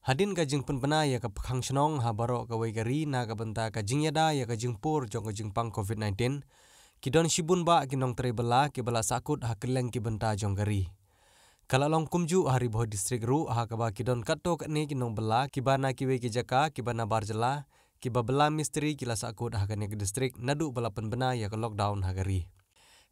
Hadin ka jing penpena ya ka pekhang senong ha baro ka waigari na ka benta ka jing yada ya ka jing pur jong ka jing pang COVID-19. Kidon shibun ba kinong tere bela ki bela sakut ha keleng ki benta jong gari. Kalalong kumju hari boh distrik ru ha ka ba kidon kato ka ni kinong bela ki bana ki we ki jaka ki bana barjela ki ba bela misteri ki la sakut ha ka ni ke distrik nadu bela penpena ya ka lockdown ha gari.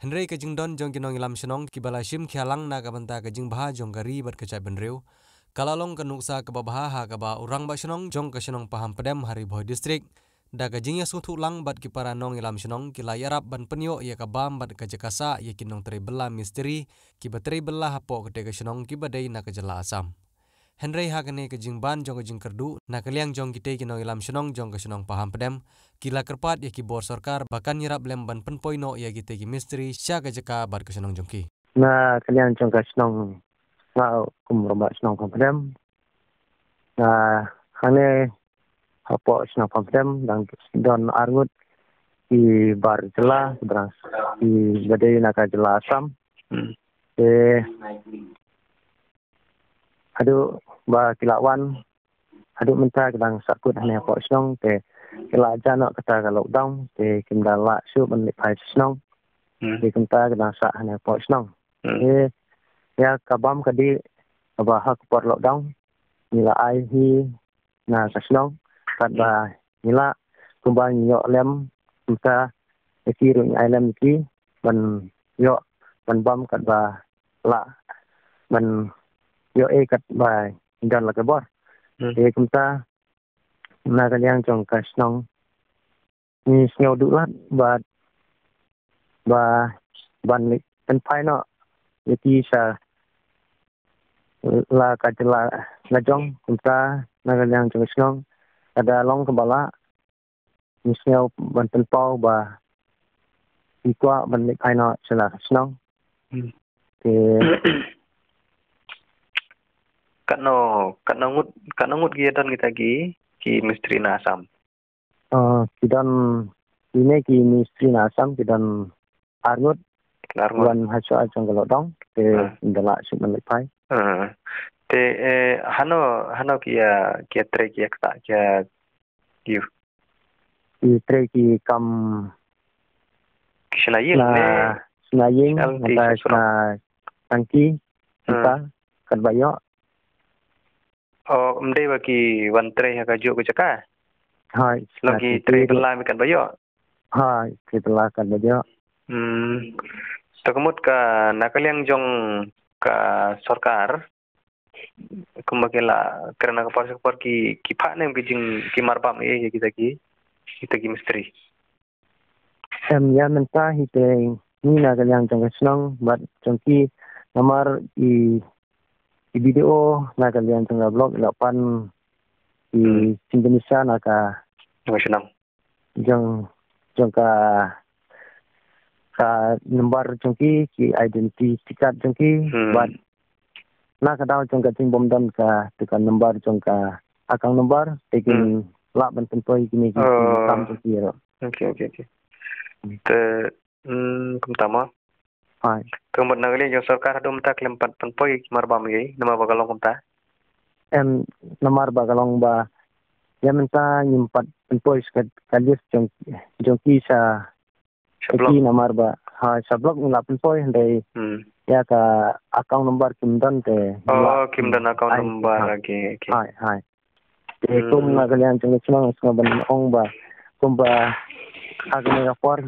Henry ka jing don jong kinong ilam senong ki bala shim khialang na ka benta ka jing bah jong gari bat ka cai benriu. Kalalong kanuksa ke babaha ke ba urang ba senong jong ke senong paham pedem hari boy distrik da ka jingya sutu lang bat ki para nong ilam senong ki layarap ban penyo ya ka bam bat ka jakasa ya kinong teri bela misteri ki bateri bela hapo ke senong ki badai na ke jela asam. Henry hakane ke jing ban jong ke jing kerdu na kaliang jong kite kinong ilam senong jong ke senong paham pedem kila kerpat ya ki bor sarkar bahkan nyirap lem ban penpoino ya kite ki misteri sya ke jaka bat ke senong jong ki. Na kalian jong ke senong ngau kumromba senong pamdem na hane hapo senong pamdem dan don argut di bar jela berang di badai naka jela asam adu ba kilawan adu minta kedang sakut hane hapo senong te kila jana kata ka lockdown te kimdala su ban pai senong te kimta kedang sa hane hapo senong ya kabam kadi bahwa hak lockdown nila ai hi na kasnong kat ba nila kumbang yo lem kita kiru ni lem ki ban yo ban bam kat ba la ban yo kat ba dan la kabor kita na kaliang jong kasnong ni snyo dulat ba ban pen pai no yati sa la kajela lajong kita nagaliang jong ada long kembala misalnya banten pau ba ikwa banlik aina sela snong ke kanongut giatan kita ki misteri na asam kidan ini ki misteri na asam kidan arngut wan hasil ajong galodong ke indala submanlik pai te hano kia tre kia kata kia diu tre ki kam kislaying snaying na tangki kita kadbayo mde bagi wan tre ka jo ko jaka hai lagi tre bela mi kadbayo hai kita kadbayo Takamut ka nakaliang jong ka sarkar kumakela karena kapar ki pak nem ki marbam kita ki misteri ya menta hite ni nakaliang jong snong bat jongki nomor i video nakaliang jong blog lapan di Indonesia naka senang jong ka nomor jongki ki identiti tiket jongki bat na kadang jong ka ting bom dan ka tekan nomor jong ka akang nomor tekin lak ban tempoi kini kam jongki ro okay te kumtama hai kemudian ngali jong sarkar dum tak lempat tempoi marbam gi nama bagalong kumta nomor bagalong ba ya menta nyimpat tempoi sekaligus jongki sa Iki nomor ba sablok ngila penpoy dari ya ka account number kimdan te kimdan account number lagi hai te kum na kalian jeng senang ban ong ba kum ba agni rapor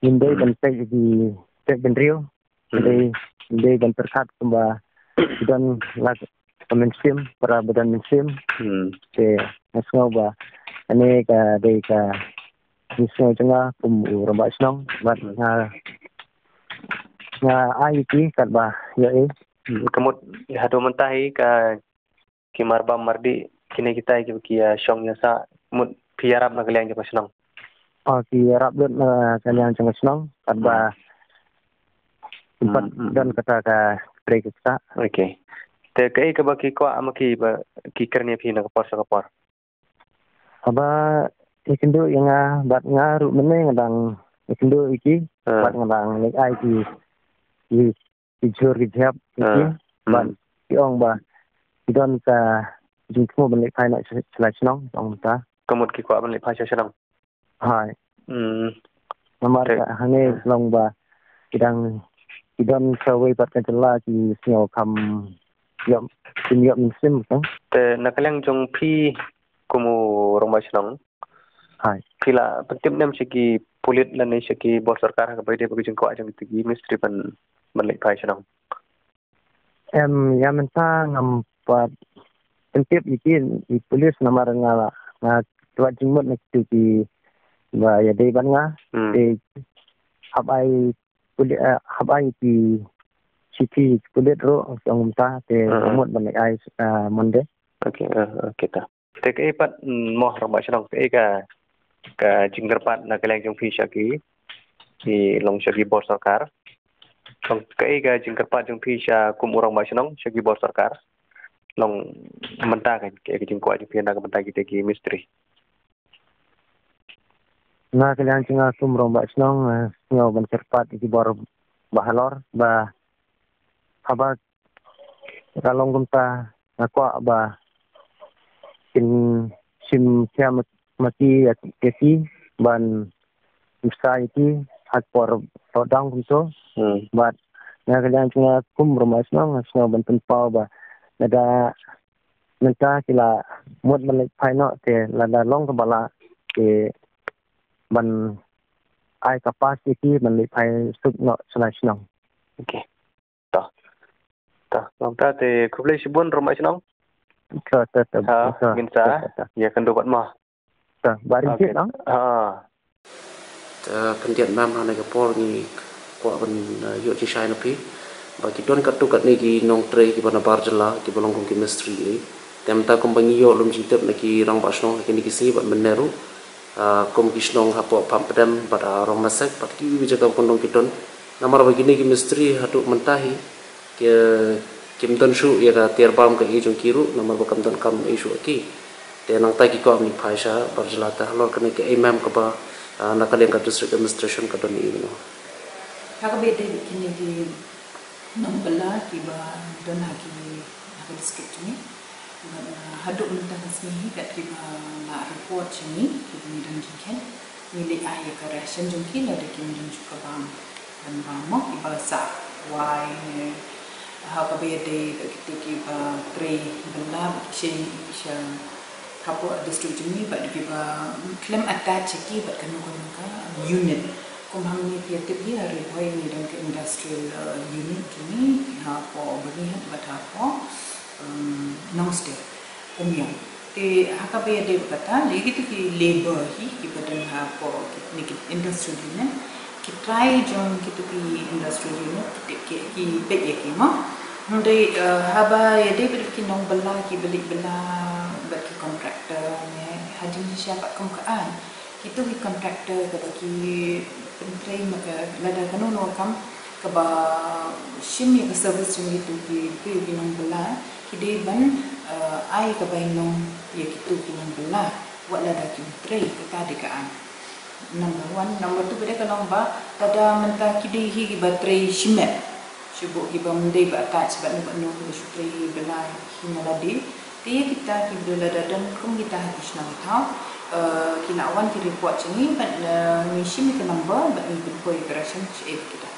inde ban pe di tek ben rio inde ban perkat kum ba dan lag mensim para badan mensim te asngo ba ane ka de ka misalnya tengah rambak senang bat nga IT kat bah ya kemud hadu mentahi ka kimarbam mardi kini kita ki syong ya sa mud piarap na kalian japa senang ki rap lut na kalian japa senang kat bah tempat dan kata ka break kita okay te kai ka baki ko amaki ba ki kernia phi na kapor aba ikindo yang bat ngaru meneng dang ikindo iki bat ngadang lek ai ki jur ki jap iki bat ki ong ba kidon ka jingkmo balik phai nak selai snong ong ta Kemud ki kwa balik pasal senang. hai Hmm. namar ka hane long ba kidon ka wei pat ka jela ki snyo kam yom sim kan Te nakaliang jong pi kumu rumah senang. hai Pila pentip nem segi pulit lan ni segi bos sarkar ka baide bagi jeng kwa jeng tigi mistri pan balik pasal senang. ya menta ngam pat pentip itin I polis namar ngala na tuat jingmut nak tu ki ba ya dei ban nga te habai ki city kulit ro ong ta te mut ban ai monde Okay, kita. Te ke pat moh rumah senang te ka jingger pat nakaliang jong pi segi di long segi bos sarkar. Long ke ka jingger pat jong pi sya kum orang senang segi bos sarkar. Long mentah kan ke jing kwa jing pi nak mentah kita ki mistri. na kalian cinga sumrong ba snong snyo ban serpat ki bor bahalor ba haba kalong gumta nakwa ba in sim kya mati kesi ban usa iti hak por rodang gitu but na kalian cinga sumrong ba snong ban tempau ba nada nenta kila mut balik paino te lada long ka bala ke ban ai capacity ban le phai suk no national Okay. Ta. Long ta te kublai sibun rumah senang. ta Ginsa. Ya kan dapat mah. ta bari Okay. ke no Pendian mam hana ke por ni kwa ban yo chi shai na pi ba ki don kat tu kat ni ki nong tre ki bana bar jala ki balong kong ki mystery ni tem ta kom bangi yo lum jing tep na ki rang ba snong ki ni ki si ban meneru kom ki snong ha po pam pedam ba rong masak pat ki bi jaga kon dong ki don namar ba ki ni ki mystery hatu mentahi ke kim don shu ya ka ter bam ka i jong kiru namar ba kam don kam i shu ki te nang ta ki ko ni phaisa bar jala ta lor kan ke imam ka ba nakaliang ka district administration ka don ni no Hakabete kini di nombala kiba dona ki haka district ni haduk mentah sini kat kiba na report sini kiba dan jingken milik ayah ka ration jungkin ada kim dan juga bang dan bamo kiba sa why hakabete kita kiba tre bela sini isha kapo district ni bad kiba claim attach ki bad kan ka unit kung hamni piatip dia rewai ni dan ke industrial unit ni ha po bagi bata po nongste kumyang te hakabe de kata legi tu ki labor hi ki badan ha po ni ki industrial unit ki try jong ki tu ki industrial unit ki bet ye ki ma Hindi haba ya de ki nong bela ki beli bela bagi contractor ni hajin siapa kumkaan itu ki contractor bagi pentrain maka lada kanono kam kaba shimi ka service ni tu ki nong bela ki de ban ai ka bai nong ye ki tu ki nong bela wa lada ki tray ka dekaan number 1 number 2 beda kanong ba tada menta ki de hi ba tray shimet sibuk ki ba mendai ba attach ba no tray bela hinaladi dia kita ki bela dan kum kita habis nang tahu kinawan ki report ni but misi mi ke number but ni pun koi operation kita